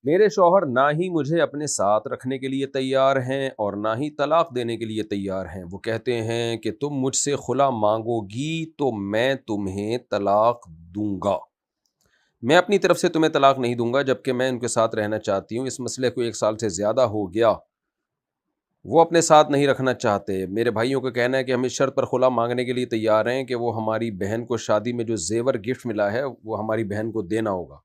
میرے شوہر نہ ہی مجھے اپنے ساتھ رکھنے کے لیے تیار ہیں اور نہ ہی طلاق دینے کے لیے تیار ہیں۔ وہ کہتے ہیں کہ تم مجھ سے خلا مانگو گی تو میں تمہیں طلاق دوں گا۔ میں اپنی طرف سے تمہیں طلاق نہیں دوں گا، جبکہ میں ان کے ساتھ رہنا چاہتی ہوں۔ اس مسئلے کو 1 سال سے زیادہ ہو گیا، وہ اپنے ساتھ نہیں رکھنا چاہتے۔ میرے بھائیوں کا کہنا ہے کہ ہم اس شرط پر خلا مانگنے کے لیے تیار ہیں کہ وہ ہماری بہن کو شادی میں جو زیور گفٹ ملا ہے وہ ہماری بہن کو دینا ہوگا۔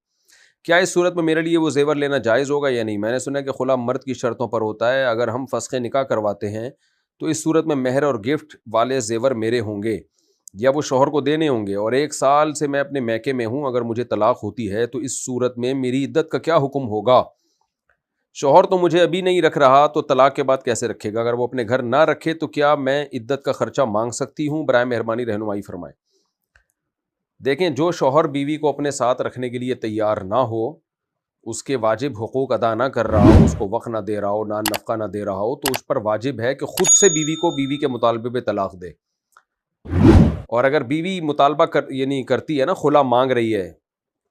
کیا اس صورت میں میرے لیے وہ زیور لینا جائز ہوگا یا نہیں؟ میں نے سنا ہے کہ خلا مرد کی شرطوں پر ہوتا ہے۔ اگر ہم فسخ نکاح کرواتے ہیں تو اس صورت میں مہر اور گفٹ والے زیور میرے ہوں گے یا وہ شوہر کو دینے ہوں گے، اور 1 سال سے میں اپنے میکے میں ہوں۔ اگر مجھے طلاق ہوتی ہے تو اس صورت میں میری عدت کا کیا حکم ہوگا؟ شوہر تو مجھے ابھی نہیں رکھ رہا تو طلاق کے بعد کیسے رکھے گا؟ اگر وہ اپنے گھر نہ رکھے تو کیا میں عدت کا خرچہ مانگ سکتی ہوں؟ برائے مہربانی رہنمائی فرمائیں۔ دیکھیں، جو شوہر بیوی کو اپنے ساتھ رکھنے کے لیے تیار نہ ہو، اس کے واجب حقوق ادا نہ کر رہا ہو، اس کو وقت نہ دے رہا ہو، نہ نفقہ نہ دے رہا ہو، تو اس پر واجب ہے کہ خود سے بیوی کو بیوی کے مطالبے پہ طلاق دے۔ اور اگر بیوی مطالبہ یعنی کرتی ہے نا، خلا مانگ رہی ہے،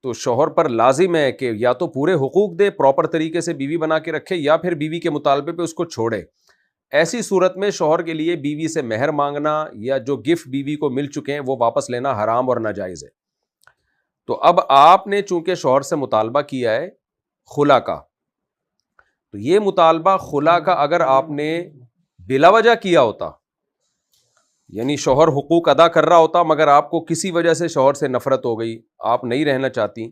تو شوہر پر لازم ہے کہ یا تو پورے حقوق دے، پراپر طریقے سے بیوی بنا کے رکھے، یا پھر بیوی کے مطالبے پہ اس کو چھوڑے۔ ایسی صورت میں شوہر کے لیے بیوی سے مہر مانگنا یا جو گفٹ بیوی کو مل چکے ہیں وہ واپس لینا حرام اور ناجائز ہے۔ تو اب آپ نے چونکہ شوہر سے مطالبہ کیا ہے خلا کا، تو یہ مطالبہ خلا کا اگر آپ نے بلا وجہ کیا ہوتا، یعنی شوہر حقوق ادا کر رہا ہوتا مگر آپ کو کسی وجہ سے شوہر سے نفرت ہو گئی، آپ نہیں رہنا چاہتی،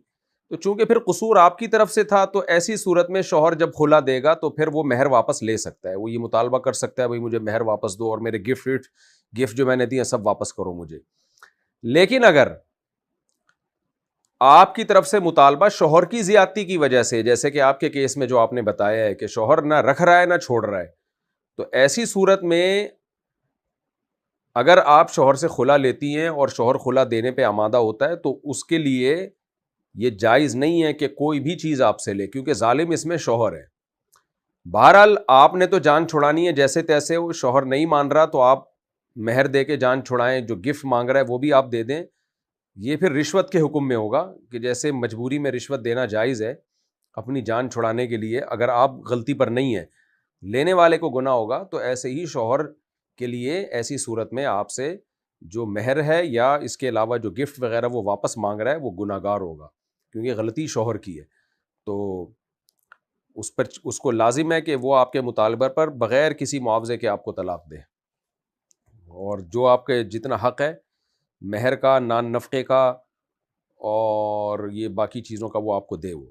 تو چونکہ پھر قصور آپ کی طرف سے تھا، تو ایسی صورت میں شوہر جب خلا دے گا تو پھر وہ مہر واپس لے سکتا ہے۔ وہ یہ مطالبہ کر سکتا ہے بھائی مجھے مہر واپس دو اور میرے گفٹ جو میں نے دیے سب واپس کرو مجھے۔ لیکن اگر آپ کی طرف سے مطالبہ شوہر کی زیادتی کی وجہ سے، جیسے کہ آپ کے کیس میں جو آپ نے بتایا ہے کہ شوہر نہ رکھ رہا ہے نہ چھوڑ رہا ہے، تو ایسی صورت میں اگر آپ شوہر سے خلا لیتی ہیں اور شوہر خلا دینے پہ آمادہ ہوتا ہے تو اس کے لیے یہ جائز نہیں ہے کہ کوئی بھی چیز آپ سے لے، کیونکہ ظالم اس میں شوہر ہے۔ بہرحال آپ نے تو جان چھڑانی ہے جیسے تیسے، وہ شوہر نہیں مان رہا تو آپ مہر دے کے جان چھڑائیں، جو گفٹ مانگ رہا ہے وہ بھی آپ دے دیں۔ یہ پھر رشوت کے حکم میں ہوگا کہ جیسے مجبوری میں رشوت دینا جائز ہے اپنی جان چھڑانے کے لیے، اگر آپ غلطی پر نہیں ہیں، لینے والے کو گناہ ہوگا، تو ایسے ہی شوہر کے لیے ایسی صورت میں آپ سے جو مہر ہے یا اس کے علاوہ جو گفٹ وغیرہ وہ واپس مانگ رہا ہے وہ گناہ گار ہوگا، کیونکہ غلطی شوہر کی ہے۔ تو اس کو لازم ہے کہ وہ آپ کے مطالبہ پر بغیر کسی معاوضے کے آپ کو طلاق دے، اور جو آپ کے جتنا حق ہے مہر کا، نان نفقے کا اور یہ باقی چیزوں کا، وہ آپ کو دے وہ۔